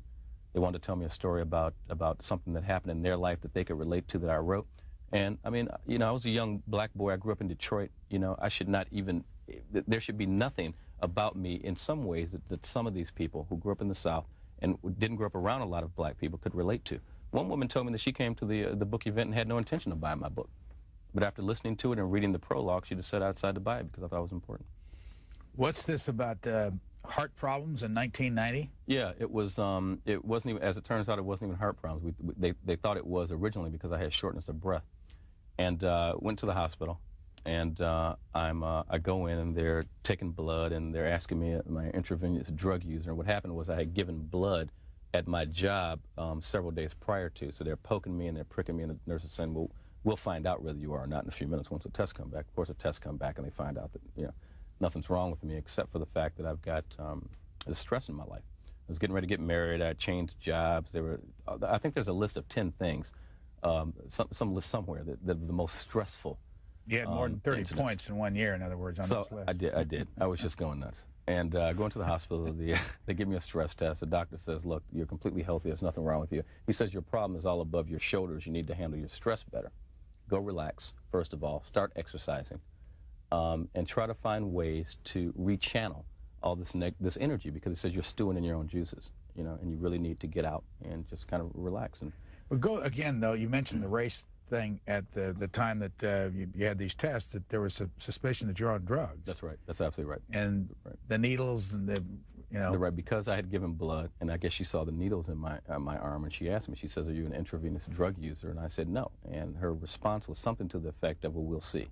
They wanted to tell me a story about something that happened in their life that they could relate to that I wrote. And I mean, you know, I was a young black boy. I grew up in Detroit. You know, I should not even, there should be nothing about me in some ways that some of these people who grew up in the South and didn't grow up around a lot of black people could relate to. One woman told me that she came to the book event and had no intention of buying my book. But after listening to it and reading the prologue, she just sat outside to buy it because I thought it was important. What's this about heart problems in 1990? Yeah, it wasn't even, as it turns out, it wasn't even heart problems. They thought it was originally because I had shortness of breath. And went to the hospital, and I go in, and they're taking blood, and they're asking me am I an intravenous drug user. And what happened was I had given blood at my job several days prior to, so they're poking me and they're pricking me, and the nurse is saying, well, we'll find out whether you are or not in a few minutes once the tests come back. Of course, the tests come back, and they find out that, you know, nothing's wrong with me except for the fact that I've got the stress in my life. I was getting ready to get married. I changed jobs. I think there's a list of 10 things, some list somewhere that are the most stressful. You had more than 30 incidents. Points in 1 year, in other words, on this list. I did. I was just going nuts. And going to the hospital, they give me a stress test. The doctor says, look, you're completely healthy. There's nothing wrong with you. He says your problem is all above your shoulders. You need to handle your stress better. Go relax, first of all. Start exercising. And try to find ways to rechannel all this energy, because it says you're stewing in your own juices, you know, and you really need to get out and just kind of relax. And well, go again, though. You mentioned the race thing at the time that you had these tests, that there was a suspicion that you're on drugs. That's right. That's absolutely right. And the needles and the, you know. Right, because I had given blood, and I guess she saw the needles in my arm, and she asked me, she says, are you an intravenous drug user? And I said, no. And her response was something to the effect of, well, we'll see.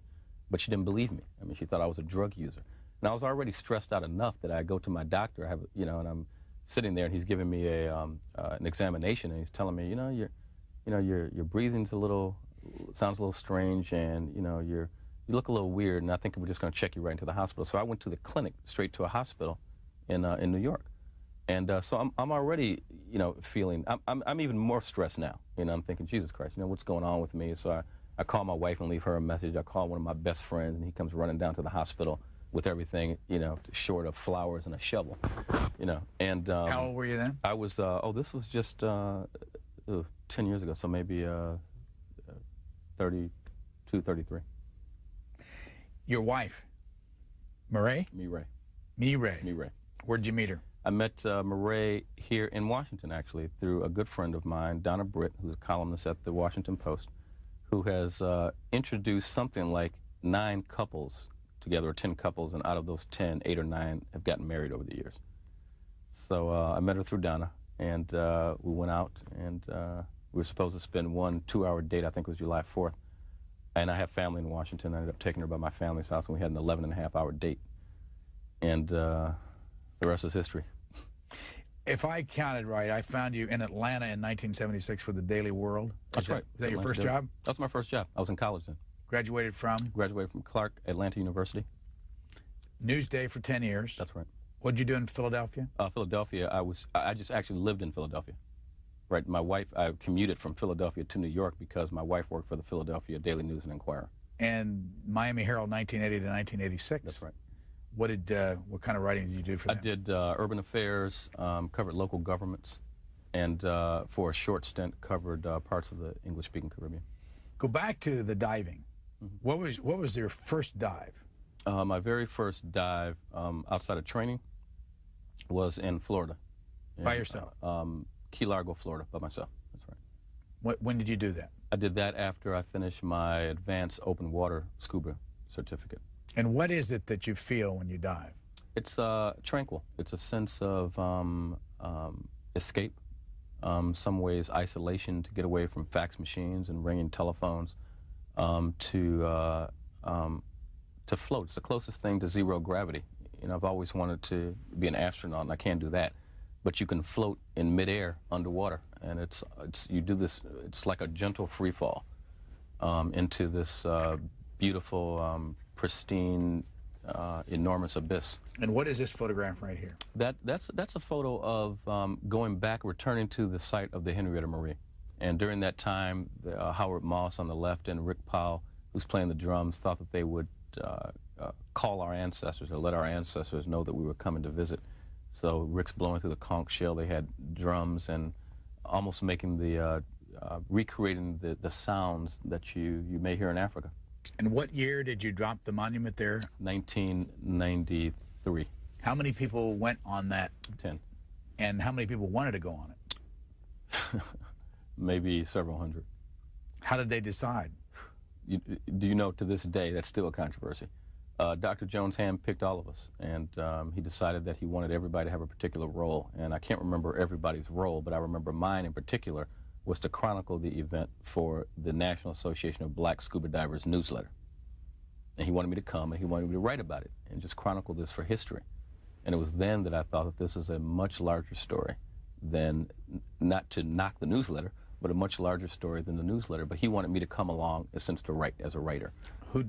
But she didn't believe me. I mean, she thought I was a drug user. And I was already stressed out enough that I go to my doctor, and I'm sitting there, and he's giving me an examination, and he's telling me, your breathing's sounds a little strange, and you look a little weird, and I think we're just going to check you right into the hospital. So I went to the clinic, straight to a hospital in New York, and so I'm already feeling I'm even more stressed now. I'm thinking, Jesus Christ, what's going on with me? So I call my wife and leave her a message. I call one of my best friends, and he comes running down to the hospital with everything, short of flowers and a shovel, And how old were you then? I was. This was just 10 years ago, so maybe 32, 33. Your wife, Mireille? Mireille. Where'd you meet her? I met Mireille here in Washington, actually, through a good friend of mine, Donna Britt, who's a columnist at the Washington Post, who has introduced something like 9 couples together, or 10 couples, and out of those 10, 8 or 9 have gotten married over the years. So I met her through Donna, and we went out, and we were supposed to spend 1 2-hour date. I think it was July 4th. And I have family in Washington. I ended up taking her by my family's house, and we had an 11.5-hour date. And the rest is history. If I counted right, I found you in Atlanta in 1976 for the Daily World. That's right. Was that your first job? That was my first job. I was in college then. Graduated from? Graduated from Clark Atlanta University. Newsday for 10 years. That's right. What did you do in Philadelphia? Philadelphia, I just actually lived in Philadelphia. Right, I commuted from Philadelphia to New York because my wife worked for the Philadelphia Daily News and Inquirer. And Miami Herald, 1980 to 1986. That's right. What kind of writing did you do for them? I did urban affairs, covered local governments, and for a short stint covered parts of the English-speaking Caribbean. Go back to the diving. Mm-hmm. What was your first dive? My very first dive outside of training was in Florida. By yourself? Key Largo, Florida, by myself. That's right. When did you do that? I did that after I finished my advanced open water scuba certificate. And what is it that you feel when you dive? It's tranquil. It's a sense of escape, some ways isolation, to get away from fax machines and ringing telephones, to float. It's the closest thing to zero gravity. You know, I've always wanted to be an astronaut, and I can't do that. But you can float in midair underwater, and you do this. It's like a gentle free fall into this beautiful, pristine, enormous abyss. And what is this photograph right here? That's a photo of going back, returning to the site of the Henrietta Marie. And during that time, Howard Moss on the left and Rick Powell, who's playing the drums, thought that they would call our ancestors or let our ancestors know that we were coming to visit. So Rick's blowing through the conch shell. They had drums and almost making the recreating the sounds that you may hear in Africa. And what year did you drop the monument there? 1993. How many people went on that? 10. And how many people wanted to go on it? Maybe several hundred. How did they decide? Do you know, to this day, that's still a controversy. Dr. Jones handpicked all of us, and he decided that he wanted everybody to have a particular role. And I can't remember everybody's role, but I remember mine in particular was to chronicle the event for the National Association of Black Scuba Divers newsletter. And he wanted me to come, and he wanted me to write about it and just chronicle this for history. And it was then that I thought that this is a much larger story than, not to knock the newsletter, but a much larger story than the newsletter. But he wanted me to come along, in a sense, to write as a writer. Who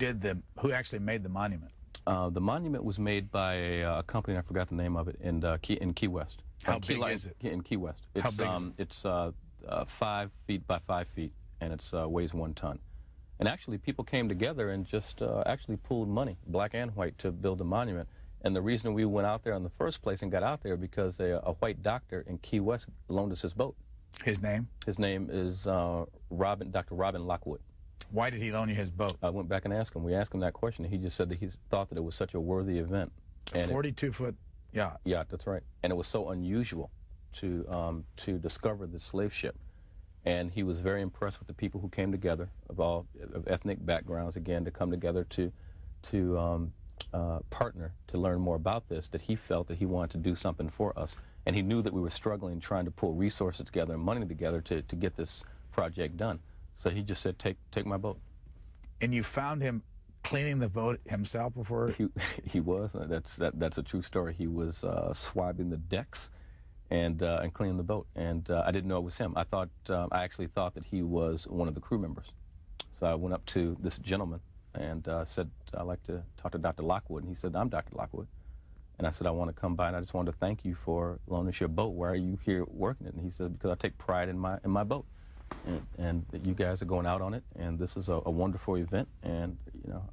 actually made the monument? The monument was made by a company, I forgot the name of it, in Key West. How big is it? In Key West. It's, How big is it? It's 5 feet by 5 feet, and it weighs 1 ton. And actually, people came together and just actually pooled money, black and white, to build the monument. And the reason we went out there in the first place and got out there because a white doctor in Key West loaned us his boat. His name? His name is Dr. Robin Lockwood. Why did he loan you his boat? I went back and asked him. We asked him that question, and he just said that he thought that it was such a worthy event. A 42-foot yacht. Yeah, that's right. And it was so unusual to discover this slave ship. And he was very impressed with the people who came together of ethnic backgrounds, again, to come together to partner to learn more about this, that he felt that he wanted to do something for us. And he knew that we were struggling, trying to pull resources together and money together to get this project done. So he just said, take my boat. And you found him cleaning the boat himself before? He was. That's a true story. He was swabbing the decks and cleaning the boat. And I didn't know it was him. I actually thought that he was one of the crew members. So I went up to this gentleman and said, I'd like to talk to Dr. Lockwood. And he said, I'm Dr. Lockwood. And I said, I want to come by, and I just wanted to thank you for loaning us your boat. Why are you here working it? And he said, because I take pride in my boat. And you guys are going out on it, and this is a wonderful event, and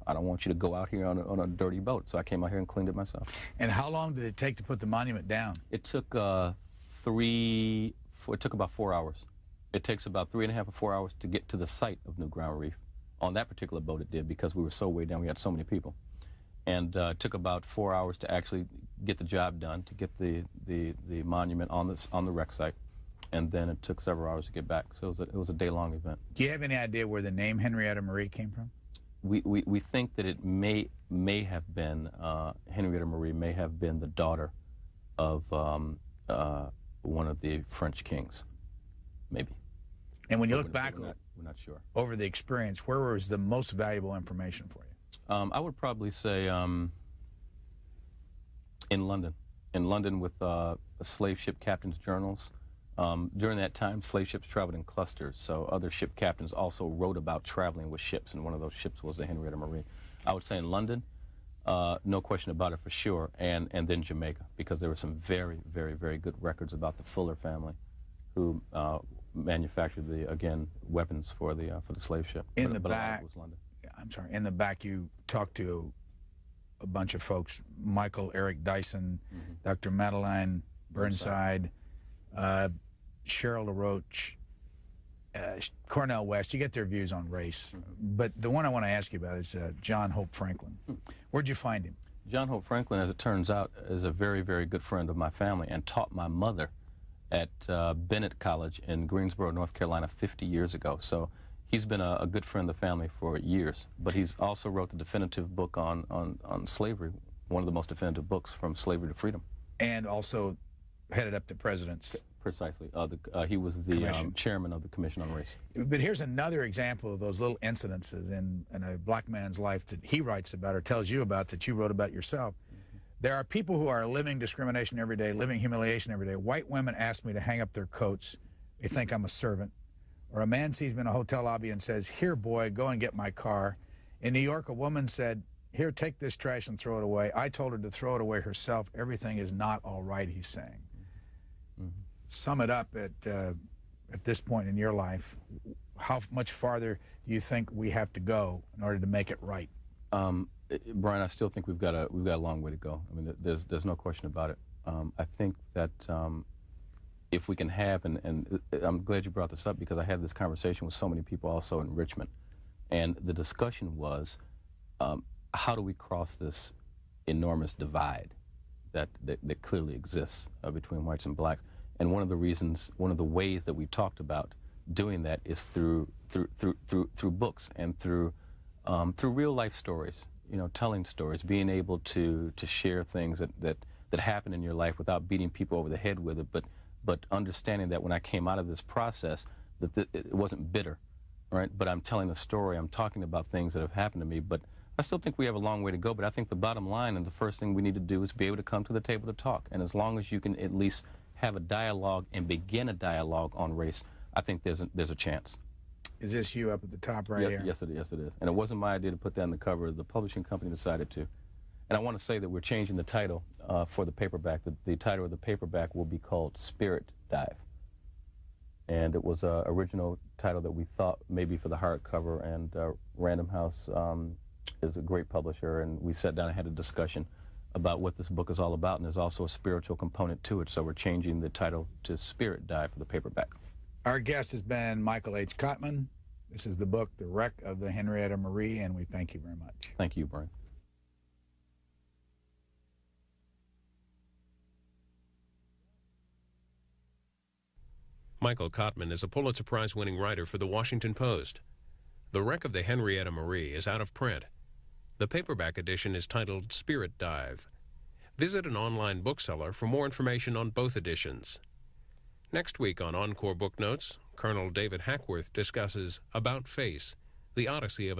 I don't want you to go out here on a dirty boat. So I came out here and cleaned it myself. And how long did it take to put the monument down? It took it took about 4 hours. It takes about 3.5 or 4 hours to get to the site of New Ground Reef. On that particular boat it did, because we were so way down, we had so many people. And it took about 4 hours to actually get the job done, to get the monument on the wreck site. And then it took several hours to get back. So it was a day-long event. Do you have any idea where the name Henrietta Marie came from? We think that it may have been, Henrietta Marie may have been the daughter of one of the French kings, maybe. And when you look back, we're not sure. Over the experience, where was the most valuable information for you? I would probably say in London. In London with slave ship captains' journals. During that time, slave ships traveled in clusters, so other ship captains also wrote about traveling with ships, and one of those ships was the Henrietta Marie. I would say in London, no question about it for sure, and then Jamaica, because there were some very, very, very good records about the Fuller family, who manufactured weapons for the slave ship. In the back, was London. I'm sorry. In the back, you talked to a bunch of folks: Michael Eric Dyson, Dr. Madeline Burnside. Cheryl LaRoche, Cornell West, you get their views on race. But the one I want to ask you about is John Hope Franklin. Where'd you find him? John Hope Franklin, as it turns out, is a very, very good friend of my family and taught my mother at Bennett College in Greensboro, North Carolina 50 years ago. So he's been a good friend of the family for years. But he's also wrote the definitive book on slavery, one of the most definitive books, From Slavery to Freedom. And also headed up the president's... Precisely. He was the chairman of the Commission on Race. But here's another example of those little incidences in a black man's life that he writes about or tells you about that you wrote about yourself. There are people who are living discrimination every day, living humiliation every day. White women ask me to hang up their coats. They think I'm a servant. Or a man sees me in a hotel lobby and says, "Here, boy, go and get my car." In New York, a woman said, "Here, take this trash and throw it away." I told her to throw it away herself. Everything is not all right, he's saying. Sum it up at this point in your life. How much farther do you think we have to go in order to make it right? Brian, I still think we've got a long way to go. I mean, there's no question about it. I think that if we can have, and I'm glad you brought this up because I had this conversation with so many people also in Richmond, and the discussion was, how do we cross this enormous divide that clearly exists between whites and blacks? And one of the ways that we talked about doing that is through books and through real life stories. You know, telling stories, being able to share things that happen in your life without beating people over the head with it, but understanding that when I came out of this process, that it wasn't bitter, right? But I'm telling a story. I'm talking about things that have happened to me. But I still think we have a long way to go. But I think the bottom line and the first thing we need to do is be able to come to the table to talk. And as long as you can at least have a dialogue and begin a dialogue on race, I think there's a chance. Is this you up at the top right here? Yes, it is. And it wasn't my idea to put that on the cover. The publishing company decided to. And I want to say that we're changing the title for the paperback. The title of the paperback will be called Spirit Dive. And it was an original title that we thought maybe for the hardcover, and Random House is a great publisher, and we sat down and had a discussion about what this book is all about, and there's also a spiritual component to it, so we're changing the title to Spirit Dive for the paperback. Our guest has been Michael H. Cottman. This is the book, The Wreck of the Henrietta Marie, and we thank you very much. Thank you, Brian. Michael Cottman is a Pulitzer Prize-winning writer for The Washington Post. The Wreck of the Henrietta Marie is out of print. The paperback edition is titled Spirit Dive. Visit an online bookseller for more information on both editions. Next week on Encore Book Notes, Colonel David Hackworth discusses About Face, the Odyssey of an